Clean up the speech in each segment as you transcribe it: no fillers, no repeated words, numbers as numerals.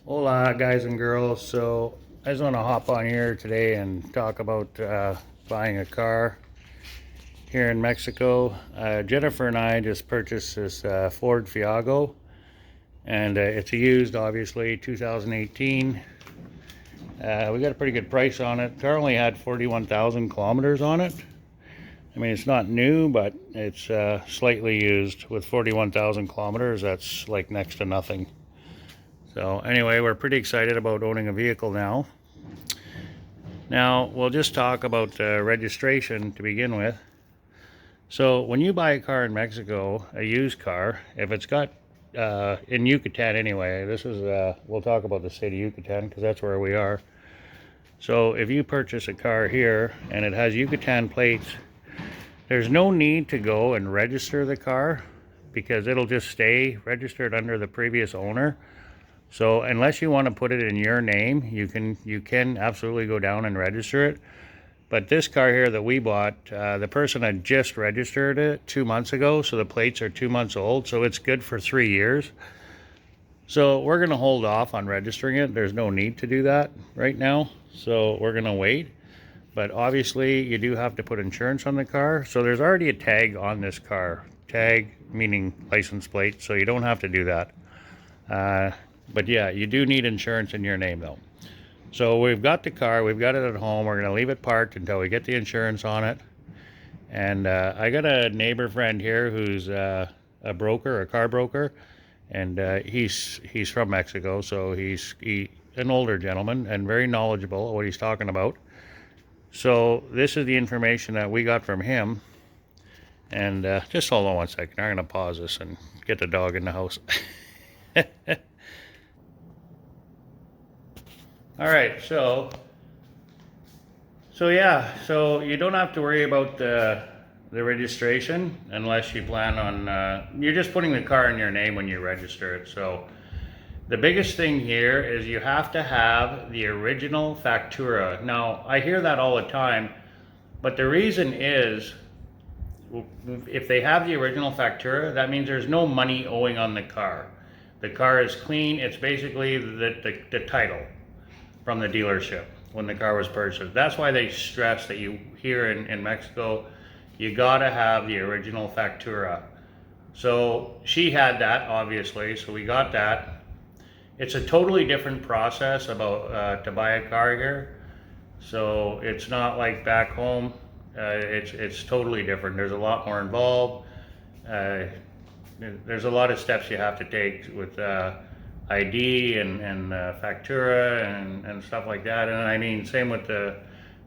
Hola guys and girls. So I just want to hop on here today and talk about buying a car here in Mexico. Jennifer and I just purchased this Ford Figo, and it's a used, obviously, 2018. We got a pretty good price on it. Car only had 41,000 kilometers on it. I mean, it's not new, but it's slightly used. With 41,000 kilometers, that's like next to nothing. So anyway, we're pretty excited about owning a vehicle now. Now, we'll just talk about registration to begin with. So when you buy a car in Mexico, a used car, if it's got, in Yucatan anyway, we'll talk about the state of Yucatan because that's where we are. So if you purchase a car here and it has Yucatan plates, there's no need to go and register the car because it'll just stay registered under the previous owner. So unless you want to put it in your name, you can absolutely go down and register it. But this car here that we bought, the person had just registered it 2 months ago, so the plates are 2 months old, so it's good for 3 years. So we're going to hold off on registering it. There's no need to do that right now, so we're going to wait. But obviously you do have to put insurance on the car. So there's already a tag on this car. Tag meaning license plate, so you don't have to do that. But yeah, you do need insurance in your name though. So we've got the car, we've got it at home. We're going to leave it parked until we get the insurance on it. And I got a neighbor friend here who's a broker, a car broker, and he's from Mexico, so he's an older gentleman and very knowledgeable of what he's talking about. So this is the information that we got from him. And just hold on 1 second. I'm going to pause this and get the dog in the house. All right, so yeah, so you don't have to worry about the registration unless you plan on, you're just putting the car in your name when you register it. So the biggest thing here is you have to have the original Factura. Now, I hear that all the time, but the reason is if they have the original Factura, that means there's no money owing on the car. The car is clean. It's basically the title from the dealership when the car was purchased. That's why they stress that you here in Mexico, you gotta have the original Factura. So she had that, obviously, so we got that. It's a totally different process about to buy a car here. So it's not like back home. It's totally different. There's a lot more involved. There's a lot of steps you have to take with ID and Factura and stuff like that. And I mean, same with the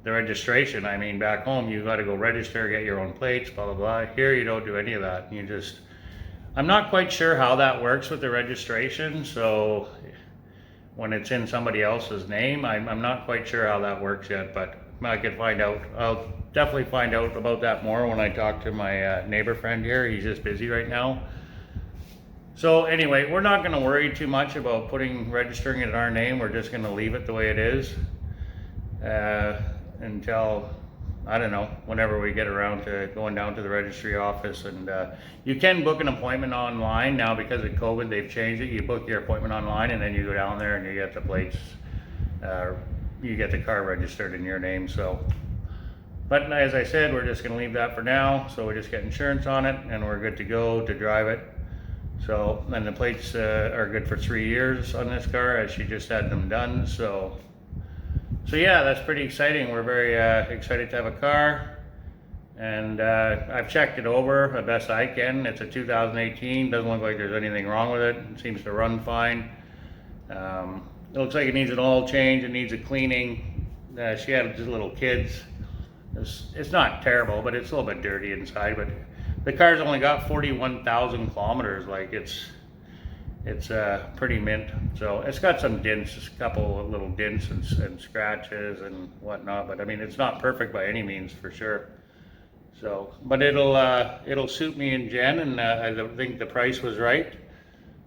registration. I mean, back home, you got to go register, get your own plates, blah, blah, blah. Here, you don't do any of that. You just, I'm not quite sure how that works with the registration. So when it's in somebody else's name, I'm not quite sure how that works yet, but I could find out. I'll definitely find out about that more when I talk to my neighbor friend here. He's just busy right now. So anyway, we're not going to worry too much about registering it in our name. We're just going to leave it the way it is until, I don't know, whenever we get around to going down to the registry office. And you can book an appointment online now because of COVID. They've changed it. You book your appointment online and then you go down there and you get the plates. You get the car registered in your name. So, but as I said, we're just going to leave that for now. So we just get insurance on it and we're good to go to drive it. So, and the plates are good for 3 years on this car, as she just had them done. So yeah, that's pretty exciting. We're very excited to have a car, and I've checked it over the best I can. It's a 2018. Doesn't look like there's anything wrong with it. It seems to run fine. It looks like it needs an oil change. It needs a cleaning. She had just little kids. It's not terrible, but it's a little bit dirty inside. But the car's only got 41,000 kilometers. Like it's pretty mint. So it's got some dents, a couple of little dents and scratches and whatnot. But I mean, it's not perfect by any means, for sure. So, but it'll suit me and Jen, and I think the price was right,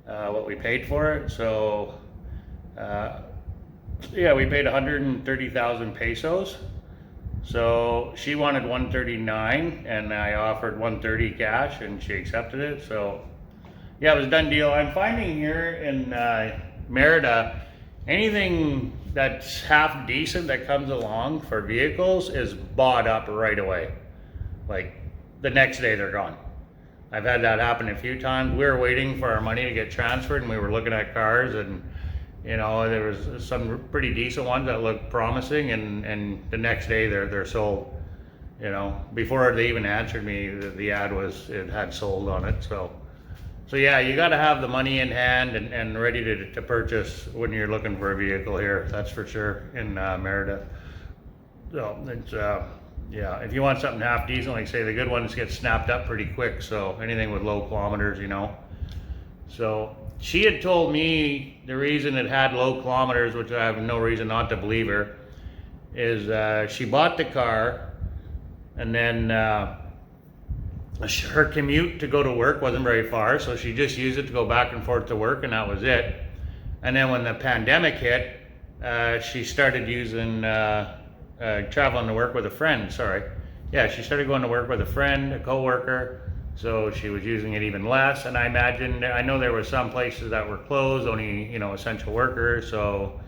what we paid for it. So yeah, we paid 130,000 pesos. So she wanted 139 and I offered 130 cash and she accepted it. So yeah, it was a done deal. I'm finding here in Merida, anything that's half decent that comes along for vehicles is bought up right away. Like the next day they're gone. I've had that happen a few times. We were waiting for our money to get transferred and we were looking at cars, and you know, there was some pretty decent ones that looked promising, and the next day they're sold. You know, before they even answered me, the ad it had sold on it. So yeah, you got to have the money in hand and ready to purchase when you're looking for a vehicle here. That's for sure in Merida. So it's yeah, if you want something half decent, like say the good ones get snapped up pretty quick. So anything with low kilometers, you know. So she had told me the reason it had low kilometers, which I have no reason not to believe her, is she bought the car, and then her commute to go to work wasn't very far, so she just used it to go back and forth to work, and that was it. And then when the pandemic hit, she started using traveling to work with a friend. She started going to work with a friend, a co-worker, so she was using it even less. And I know there were some places that were closed, only, you know, essential workers, so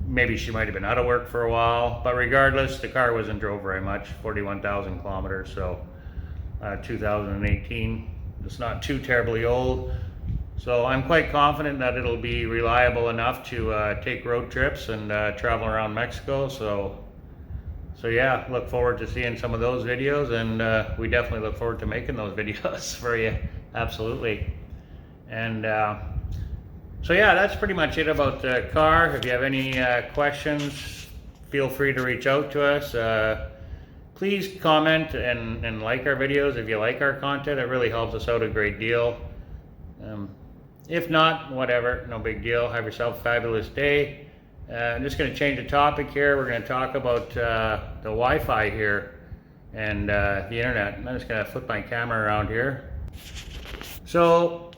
maybe she might have been out of work for a while. But regardless, the car wasn't drove very much, 41,000 kilometers, so 2018. It's not too terribly old. So I'm quite confident that it'll be reliable enough to take road trips and travel around Mexico. So yeah, look forward to seeing some of those videos, and we definitely look forward to making those videos for you. Absolutely. And so yeah, that's pretty much it about the car. If you have any questions, feel free to reach out to us. Please comment and like our videos if you like our content. It really helps us out a great deal. If not, whatever, no big deal. Have yourself a fabulous day. I'm just going to change the topic here. We're going to talk about the Wi-Fi here and the internet. I'm just going to flip my camera around here. So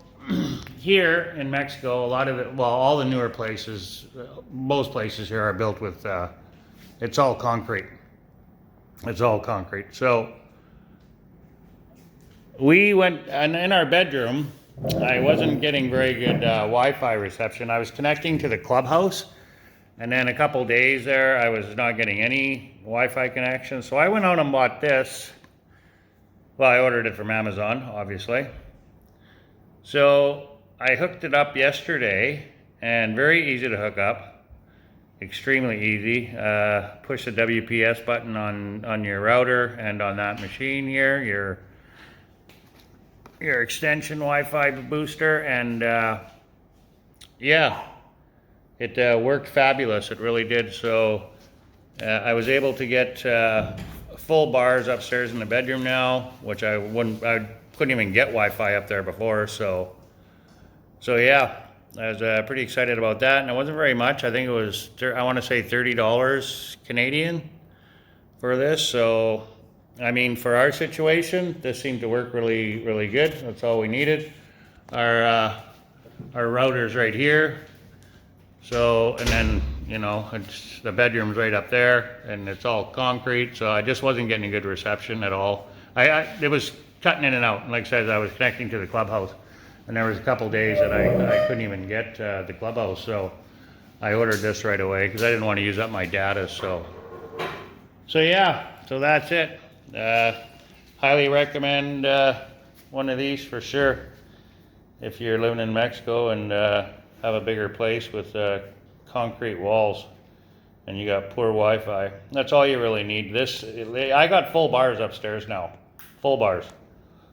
here in Mexico, a lot of it, well, all the newer places, most places here are built with, it's all concrete. It's all concrete. So we went, and in our bedroom, I wasn't getting very good Wi-Fi reception. I was connecting to the clubhouse, and then a couple days there, I was not getting any Wi-Fi connection. So I went out and bought this. Well, I ordered it from Amazon, obviously. So I hooked it up yesterday, and very easy to hook up. Extremely easy. Push the WPS button on your router and on that machine here, your extension Wi-Fi booster, and yeah, it worked fabulous. It really did. So I was able to get full bars upstairs in the bedroom now, which I couldn't even get Wi-Fi up there before. So yeah, I was pretty excited about that, and it wasn't very much. I think it was, I want to say $30 Canadian for this. So I mean, for our situation, this seemed to work really, really good. That's all we needed. Our router's right here. So, and then, you know, the bedroom's right up there, and it's all concrete. So I just wasn't getting a good reception at all. It was cutting in and out. And like I said, I was connecting to the clubhouse, and there was a couple days that I couldn't even get the clubhouse. So I ordered this right away because I didn't want to use up my data. So yeah, so that's it. Highly recommend one of these for sure if you're living in Mexico and have a bigger place with concrete walls and you got poor Wi-Fi. That's all you really need. I got full bars upstairs now, full bars.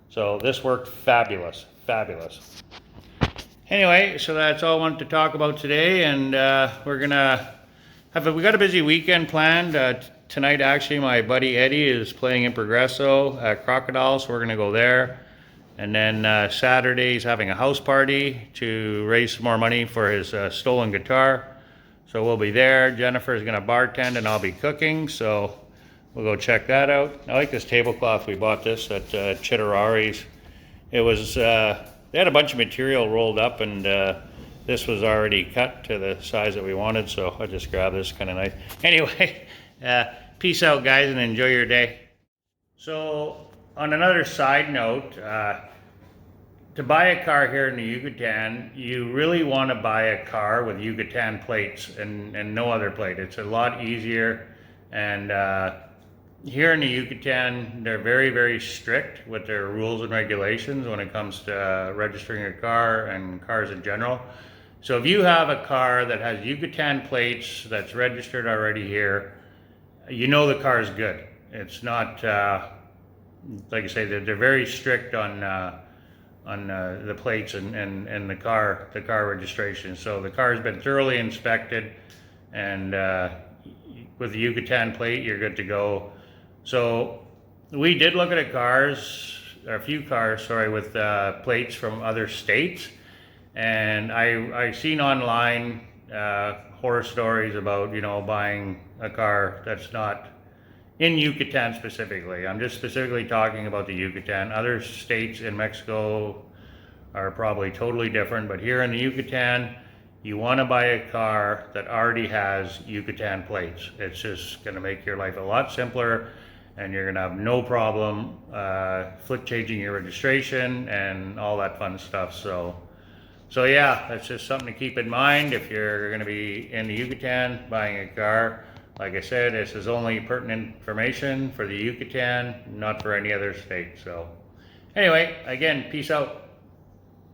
So this worked fabulous. Anyway, so that's all I wanted to talk about today, and we got a busy weekend planned. Tonight, actually, my buddy Eddie is playing in Progreso at Crocodile, so we're going to go there. And then Saturday, he's having a house party to raise some more money for his stolen guitar. So we'll be there. Jennifer is going to bartend, and I'll be cooking, so we'll go check that out. I like this tablecloth. We bought this at Chitterari's. It was, they had a bunch of material rolled up, and this was already cut to the size that we wanted, so I just grabbed this, kind of nice. Anyway. Peace out, guys, and enjoy your day. So on another side note, to buy a car here in the Yucatan, you really want to buy a car with Yucatan plates and no other plate. It's a lot easier. And here in the Yucatan, they're very, very strict with their rules and regulations when it comes to registering a car and cars in general. So if you have a car that has Yucatan plates that's registered already here, you know the car is good. It's not, like I say, they're very strict on the plates and the car registration. So the car has been thoroughly inspected, and with the Yucatan plate, you're good to go. So we did look at a few cars, sorry, with plates from other states, and I seen online horror stories about, you know, buying a car that's not in Yucatan specifically. I'm just specifically talking about the Yucatan. Other states in Mexico are probably totally different, but here in the Yucatan, you want to buy a car that already has Yucatan plates. It's just going to make your life a lot simpler, and you're going to have no problem flip changing your registration and all that fun stuff. So yeah, that's just something to keep in mind if you're going to be in the Yucatan buying a car. Like I said, this is only pertinent information for the Yucatan, not for any other state. So anyway, again, peace out.